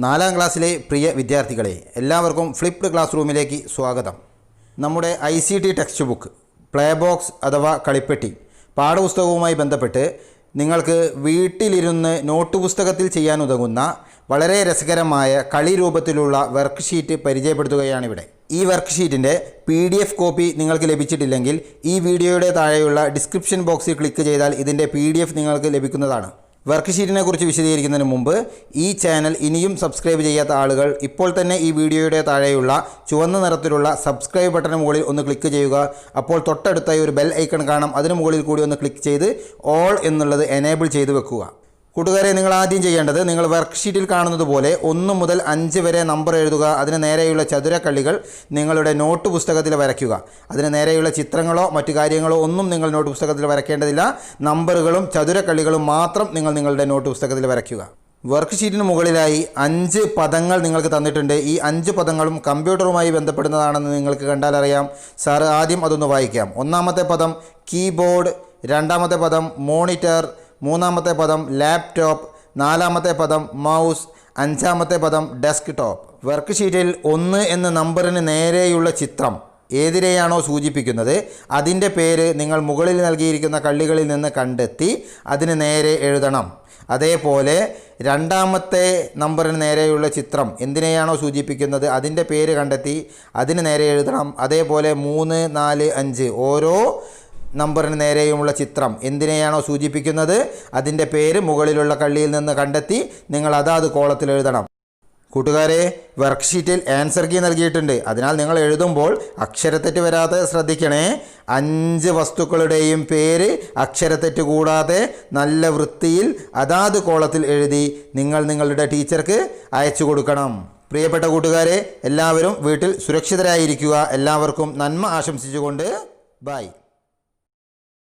നാലാം ക്ലാസ്സിലെ പ്രിയ വിദ്യാർത്ഥികളെ, എല്ലാവർക്കും ഫ്ലിപ്ഡ് ക്ലാസ് റൂമിലേക്ക് സ്വാഗതം. നമ്മുടെ ICT text book, play box അഥവാ കളിപ്പെട്ടി പാഠപുസ്തകവുമായി ബന്ധപ്പെട്ട് നിങ്ങൾക്ക് വീട്ടിലിരുന്ന് നോട്ട് പുസ്തകത്തിൽ ചെയ്യാനുതകുന്ന വളരെ രസകരമായ കളി രൂപത്തിലുള്ള വർക്ക് ഷീറ്റ് പരിചയപ്പെടുത്തുകയാണിവിടെ. ഈ വർക്ക് ഷീറ്റിൻ്റെ PDF കോപ്പി നിങ്ങൾക്ക് ലഭിച്ചിട്ടില്ലെങ്കിൽ ഈ വീഡിയോയുടെ താഴെയുള്ള ഡിസ്ക്രിപ്ഷൻ ബോക്സിൽ ക്ലിക്ക് ചെയ്താൽ ഇതിൻ്റെ PDF നിങ്ങൾക്ക് ലഭിക്കുന്നതാണ്. വർക്ക് ഷീറ്റിനെ കുറിച്ച് വിശദീകരിക്കുന്നതിന് മുമ്പ് ഈ ചാനൽ ഇനിയും സബ്സ്ക്രൈബ് ചെയ്യാത്ത ആളുകൾ ഇപ്പോൾ തന്നെ ഈ വീഡിയോയുടെ താഴെയുള്ള ചുവന്ന നിറത്തിലുള്ള സബ്സ്ക്രൈബ് ബട്ടന് മുകളിൽ ഒന്ന് ക്ലിക്ക് ചെയ്യുക. അപ്പോൾ തൊട്ടടുത്തായി ഒരു ബെൽ ഐക്കൺ കാണാം, അതിന് മുകളിൽ കൂടി ഒന്ന് ക്ലിക്ക് ചെയ്ത് ഓൾ എന്നുള്ളത് എനേബിൾ ചെയ്ത് വെക്കുക. കൂട്ടുകാരെ, നിങ്ങൾ ആദ്യം ചെയ്യേണ്ടത്, നിങ്ങൾ വർക്ക് ഷീറ്റിൽ കാണുന്നത് പോലെ 1 മുതൽ 5 വരെ നമ്പർ എഴുതുക. അതിന് നേരെയുള്ള ചതുരക്കള്ളികൾ നിങ്ങളുടെ നോട്ട് പുസ്തകത്തിൽ വരയ്ക്കുക. അതിന് നേരെയുള്ള ചിത്രങ്ങളോ മറ്റു കാര്യങ്ങളോ ഒന്നും നിങ്ങൾ നോട്ട് പുസ്തകത്തിൽ വരയ്ക്കേണ്ടതില്ല. നമ്പറുകളും ചതുരക്കള്ളികളും മാത്രം നിങ്ങൾ നിങ്ങളുടെ നോട്ട് പുസ്തകത്തിൽ വരയ്ക്കുക. വർക്ക് ഷീറ്റിന് മുകളിലായി 5 പദങ്ങൾ നിങ്ങൾക്ക് തന്നിട്ടുണ്ട്. ഈ 5 പദങ്ങളും കമ്പ്യൂട്ടറുമായി ബന്ധപ്പെടുന്നതാണെന്ന് നിങ്ങൾക്ക് കണ്ടാൽ അറിയാം. സാറ് ആദ്യം അതൊന്ന് വായിക്കാം. ഒന്നാമത്തെ പദം കീബോർഡ്, രണ്ടാമത്തെ പദം മോണിറ്റർ, മൂന്നാമത്തെ പദം ലാപ്ടോപ്പ്, നാലാമത്തെ പദം മൗസ്, അഞ്ചാമത്തെ പദം ഡെസ്ക് ടോപ്പ്. വർക്ക് ഷീറ്റിൽ 1 എന്ന നമ്പറിന് നേരെയുള്ള ചിത്രം ഏതിനെയാണോ സൂചിപ്പിക്കുന്നത് അതിൻ്റെ പേര് നിങ്ങൾ മുകളിൽ നൽകിയിരിക്കുന്ന കള്ളികളിൽ നിന്ന് കണ്ടെത്തി അതിന് നേരെ എഴുതണം. അതേപോലെ രണ്ടാമത്തെ നമ്പറിന് നേരെയുള്ള ചിത്രം എന്തിനെയാണോ സൂചിപ്പിക്കുന്നത് അതിൻ്റെ പേര് കണ്ടെത്തി അതിന് നേരെ എഴുതണം. അതേപോലെ 3, 4, 5 ഓരോ നമ്പറിന് നേരെയുമുള്ള ചിത്രം എന്തിനെയാണോ സൂചിപ്പിക്കുന്നത് അതിൻ്റെ പേര് മുകളിലുള്ള കള്ളിയിൽ നിന്ന് കണ്ടെത്തി നിങ്ങൾ അതാത് കോളത്തിൽ എഴുതണം. കൂട്ടുകാരെ, വർക്ക് ഷീറ്റിൽ ആൻസർ കീ നൽകിയിട്ടുണ്ട്. അതിനാൽ നിങ്ങൾ എഴുതുമ്പോൾ അക്ഷരത്തെറ്റ് വരാതെ ശ്രദ്ധിക്കണേ. 5 വസ്തുക്കളുടെയും പേര് അക്ഷരത്തെറ്റ് കൂടാതെ നല്ല വൃത്തിയിൽ അതാത് കോളത്തിൽ എഴുതി നിങ്ങൾ നിങ്ങളുടെ ടീച്ചർക്ക് അയച്ചു കൊടുക്കണം. പ്രിയപ്പെട്ട കൂട്ടുകാരെ, എല്ലാവരും വീട്ടിൽ സുരക്ഷിതരായിരിക്കുക. എല്ലാവർക്കും നന്മ ആശംസിച്ചുകൊണ്ട് ബൈ.